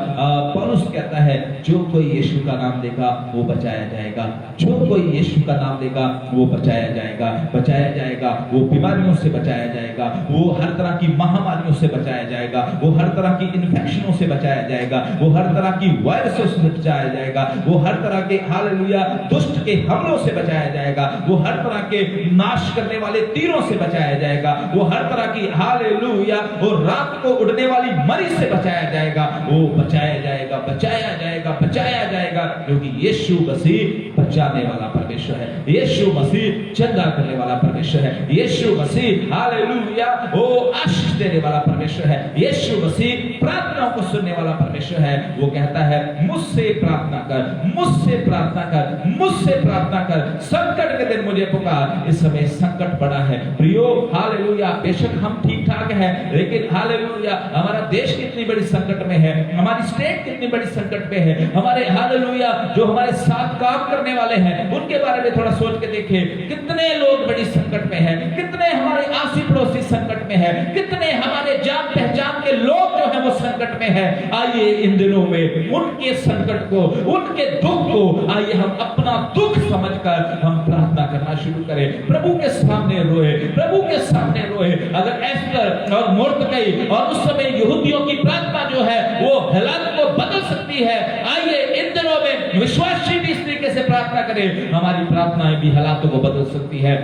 पौलुस कहता है, जो कोई यीशु का नाम लेगा वो बचाया जाएगा, जो कोई यीशु का नाम लेगा वो बचाया जाएगा, बचाया जाएगा, वो बीमारियों से बचाया जाएगा, वो हर तरह की महामारियों से बचाया जाएगा, वो हर तरह की इन्फेक्शनों से बचाया जाएगा, वो हर तरह की वायरसों से बचाया जाएगा, वो हर तरह के हालेलुया दुष्ट के हमलों से बचाया जाएगा, वो हर तरह के नाश करने वाले तीरों से बचाया जाएगा, वो हर तरह की हालेलुया वो रात को उड़ने वाली मरी से बचाया जाएगा, वो बचाया जाएगा, बचाया जाएगा, बचाया जाएगा, क्योंकि यीशु मसीह बचाने वाला परमेश्वर है, यीशु मसीह चंगा करने वाला परमेश्वर है, यीशु मसीह हालेलुया वो आशीष देने वाला परमेश्वर है, यीशु मसीह प्रार्थनाओं को सुनने वाला परमेश्वर है। वो कहता है, मुझसे प्रार्थना कर, मुझसे प्रार्थना कर, मुझसे प्रार्थना कर, संकट के दिन मुझे पुकार। इस समय संकट बड़ा है प्रियो, हालेलुया। बेशक हम ठीक ठाक हैं, लेकिन हालेलुया हमारा देश कितनी बड़ी संकट में है, हमारी स्टेट कितनी बड़ी संकट में है, हमारे हालेलुया जो हमारे साथ काम करने वाले हैं उनके बारे में थोड़ा सोच के देखें, कितने लोग बड़ी संकट में हैं, कितने हमारे आसी पड़ोसी संकट में है, कितने हमारे जान पहचान के लोग जो है वो संकट में है। आइए इन दिनों में उनके संकट को, उनके दुख को आइए हम अपना दुख समझकर हम प्रार्थना करना शुरू करें, प्रभु के सामने रोए, प्रभु के सामने रोए। अगर एस्तर और मुर्दकई और उस समय यहूदियों की प्रार्थना जो है वो हालात को बदल सकती है, आइए इन दिनों में विश्वासी भी इस तरीके से प्रार्थना करें, हमारी प्रार्थनाएं भी हालातों को बदल सकती है।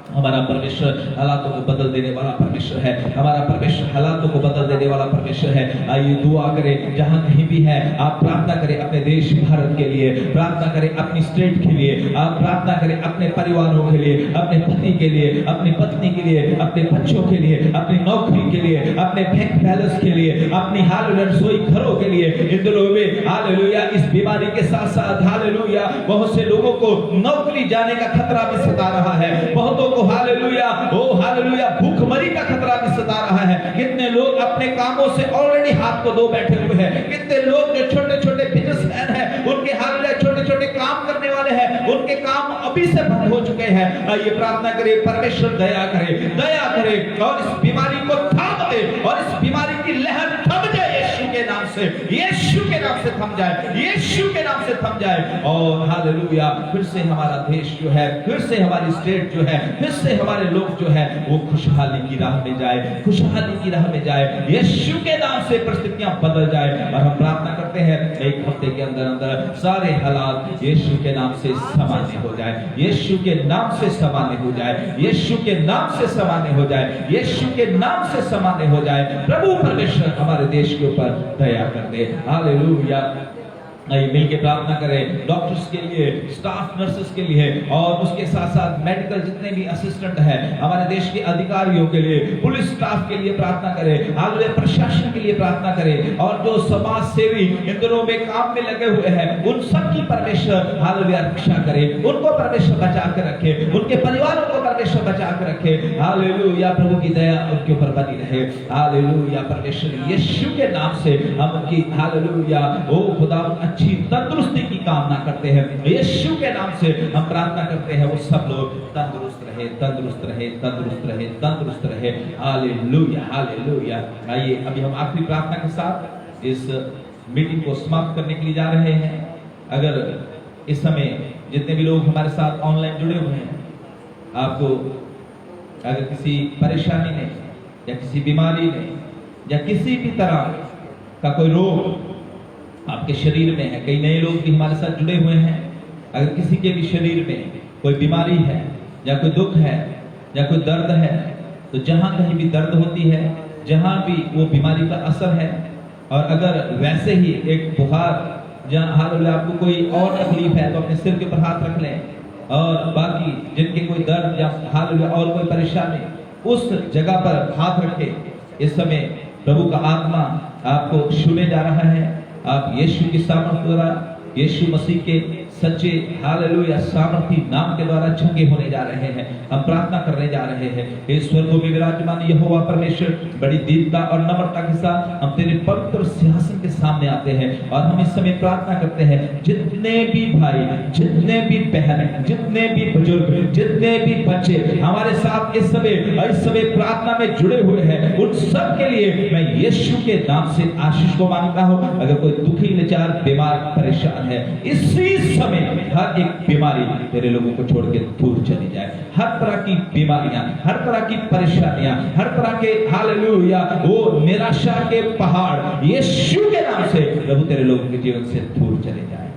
हमारा परमेश्वर हालातों को बदल देने वाला परमेश्वर है, हमारा परमेश्वर हालातों को बदल देने वाला परमेश्वर है। आइए दुआ करें, जहां कहीं भी है आप प्रार्थना करें अपने देश भारत के लिए, प्रार्थना करें अपनी स्टेट के लिए, आप प्रार्थना करें अपने परिवारों के लिए, अपने पति के लिए, अपनी पत्नी के लिए, अपने बच्चों के लिए, अपनी नौकरी के लिए, अपने बैंक बैलेंस के लिए, अपनी हालेलुया रसोई घरों के लिए। इन दिनों में हालेलुया इस बीमारी के साथ साथ हालेलुया बहुत से लोगों को नौकरी जाने का खतरा भी सता रहा है, बहुतों को हालेलुया ओ हालेलुया भूखमरी का खतरा भी सता रहा है। कितने लोग अपने कामों से ऑलरेडी हाथ को धो बैठे हुए हैं, कितने लोग जो छोटे छोटे बिजनेसमैन हैं उनके हालेलुया छोटे छोटे काम करने वाले हैं, उनके काम अभी से बंद हो चुके हैं। आइए प्रार्थना करें, परमेश्वर दया करे, दया करे और इस बीमारी को थाम दे और इस बीमारी की लहर थम जाए यीशु के नाम से, यीशु के नाम से थम जाए, यीशु के नाम से थम जाए। और हालेलुया फिर से हमारा देश जो है, फिर से हमारी स्टेट जो है, फिर से हमारे लोग जो है वो खुशहाली की राह में जाए, खुशहाली की राह में जाए, यीशु के नाम से परिस्थितियां बदल जाए। और हम प्रार्थना करते हैं एक हफ्ते के अंदर अंदर सारे हालात यीशु के नाम से सामान्य हो जाए, यीशु के नाम से सामान्य हो जाए, यीशु के नाम से सामान्य हो जाए, यीशु के नाम से सामान्य हो जाए। प्रभु परमेश्वर हमारे देश के ऊपर दया कर दे। हालेलुया आइए मिल के प्रार्थना करें डॉक्टर्स के लिए, स्टाफ नर्सेस के लिए, और उसके साथ साथ मेडिकल जितने भी असिस्टेंट हैं, हमारे देश के अधिकारियों के लिए, पुलिस स्टाफ के लिए प्रार्थना करें, हालेलुया प्रशासन के लिए प्रार्थना करें, और जो समाज सेवी इन दिनों में काम में लगे हुए हैं उन सब की परमेश्वर हालेलुया रक्षा करे, उनको परमेश्वर बचा कर रखे, उनके परिवारों को परमेश्वर बचा कर रखे। हालेलुया प्रभु की दया उनके ऊपर बनी रहे। हालेलुया परमेश्वर यीशु के नाम से हम उनकी हालेलुया ओ खुदा अच्छी तंदुरुस्ती की कामना करते हैं। यीशु के नाम से हम प्रार्थना करते हैं वो सब लोग तंदुरुस्त रहे, तंदुरुस्त रहे, तंदुरुस्त रहे, तंदुरुस्त रहे। Hallelujah hallelujah. आइए अभी हम आखिरी प्रार्थना के साथ इस मीटिंग को समाप्त करने के लिए जा रहे हैं। अगर इस समय जितने भी लोग हमारे साथ ऑनलाइन जुड़े हुए हैं, आपको अगर किसी परेशानी ने या किसी बीमारी ने या किसी भी तरह का कोई रोग आपके शरीर में है, कई नए लोग भी हमारे साथ जुड़े हुए हैं, अगर किसी के भी शरीर में कोई बीमारी है या कोई दुख है या कोई दर्द है, तो जहां कहीं भी दर्द होती है, जहां भी वो बीमारी का असर है, और अगर वैसे ही एक बुखार, जहां हालेलुया आपको कोई और तकलीफ है, तो अपने सिर के ऊपर हाथ रख लें, और बाकी जिनके कोई दर्द या हालेलुया और कोई परेशानी, उस जगह पर हाथ रखें। इस समय प्रभु का आत्मा आपको छूने जा रहा है। आप यीशु की सामर्थ द्वारा, यीशु मसीह के सच्चे हालेलुया सामर्थी नाम के द्वारा चंगे होने जा रहे हैं। हम प्रार्थना करने जा रहे हैं। हे स्वर्गों में विराजमान यहोवा परमेश्वर, बड़ी दीनता और नम्रता के साथ हम तेरे पवित्र सिंहासन के सामने आते हैं, और हम इस समय प्रार्थना करते हैं जितने भी भाई, जितने भी बहन, जितने भी बुजुर्ग, जितने भी बच्चे हमारे साथ इस समय प्रार्थना में जुड़े हुए हैं, उन सब के लिए मैं यीशु के नाम से आशीष को मांगता हूं। अगर कोई दुखी, लाचार, बीमार, परेशान है, इसी समय हर एक बीमारी तेरे लोगों को छोड़ के दूर चली जाए। हर तरह की बीमारियां, हर तरह की परेशानियां, हर तरह के हालेलुया वो निराशा के पहाड़ यीशु के नाम से प्रभु तेरे लोगों के जीवन से दूर चले जाए।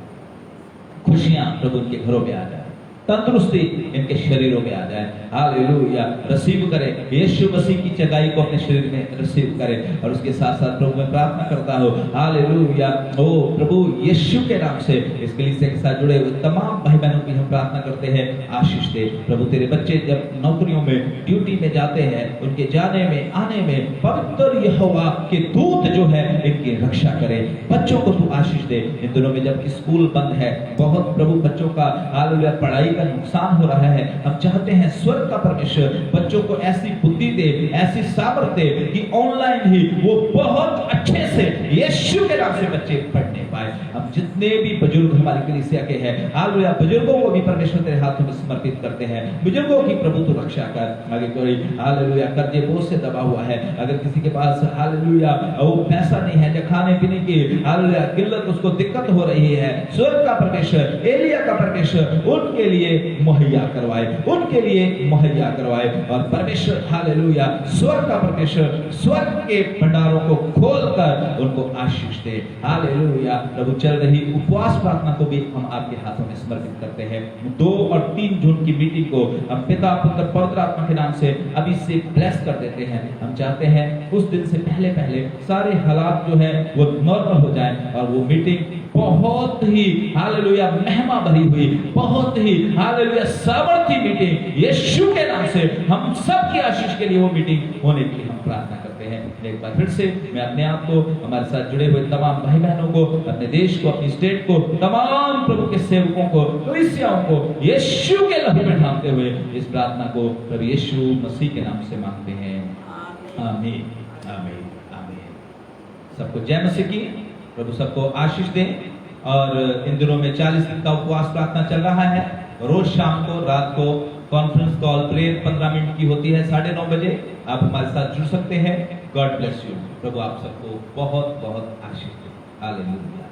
खुशियां प्रभु उनके घरों में आ जाए, तंदुरुस्ती इनके शरीरों में आ जाए। हालेलुया रिसीव करें, यीशु मसीह की चंगाई को अपने शरीर में रिसीव करें। और उसके साथ साथ प्रभु मैं प्रार्थना करता हूँ हालेलुया ओ प्रभु यीशु के नाम से इस कलीसिया के साथ जुड़े हुए तमाम भाई बहनों की हम प्रार्थना करते हैं, आशीष दे प्रभु। तेरे बच्चे जब नौकरियों में, ड्यूटी में जाते हैं, उनके जाने में, आने में पवित्र यहोवा के दूत जो है इनकी रक्षा करे। बच्चों को तू आशीष दे। इन दिनों में जब स्कूल बंद है, बहुत प्रभु बच्चों का हालेलुया पढ़ाई का नुकसान हो रहा है, हम चाहते हैं स्वर्ग का परमेश्वर बच्चों को ऐसी बुद्धि दे, ऐसी सामर्थ दे कि ऑनलाइन ही वो बहुत अच्छे से यीशु के नाम से बच्चे पढ़ने पाए। हम जितने भी बुजुर्ग हमारी कलीसिया के हैं, हालेलुया बुजुर्गों को भी परमेश्वर तेरे हाथों में समर्पित करते हैं। बुजुर्गों की प्रभु तू रक्षा कर। आगे कोई हालेलुया कर्जे बोझ से दबा हुआ है, अगर किसी के पास हालेलुया वो पैसा नहीं है, या खाने पीने की हालेलुया किल्लत, उसको दिक्कत हो रही है, स्वर्ग का परमेश्वर, एलिया का परमेश्वर उनके लिए मुहैया करवाए, उनके लिए मुहैया करवाए। और परमेश्वर हालेलुया स्वर्ग का परमेश्वर स्वर्ग के भंडारों को खोलकर उनको आशीष दे। हालेलुया प्रभु चल रही उपवास प्रार्थना को भी हम आपके हाथों में समर्पित करते हैं। 2 और 3 जून की मीटिंग को हम पिता, पुत्र, पवित्र आत्मा के नाम से अभी से ब्लेस कर देते हैं। हम चाहते हैं उस दिन से पहले सारे हालात जो है वो नॉर्मल हो जाए, और वो मीटिंग बहुत ही हालेलुया महिमा भरी हुई, बहुत ही हालेलुया सामर्थी मीटिंग यीशु के नाम से हम सब की आशीष के लिए वो मीटिंग होने की हम प्रार्थना करते हैं। एक बार फिर से मैं अपने आप को, हमारे साथ जुड़े हुए तमाम भाई बहनों को, अपने देश को, अपनी स्टेट को, तमाम प्रभु के सेवकों को, कलीसियाओं को यीशु के लहू में ढांकते हुए इस प्रार्थना को प्रभु यीशु मसीह के नाम से मांगते हैं। आमीन आमीन आमीन। सबको जय मसीह की। प्रभु सबको आशीष दें। और इन दिनों में 40 दिन का उपवास प्रार्थना चल रहा है। रोज शाम को, रात को कॉन्फ्रेंस कॉल प्रेयर 15 मिनट की होती है 9:30 बजे। आप हमारे साथ जुड़ सकते हैं। God bless you. प्रभु आप सबको बहुत बहुत आशीष दे। हालेलुया।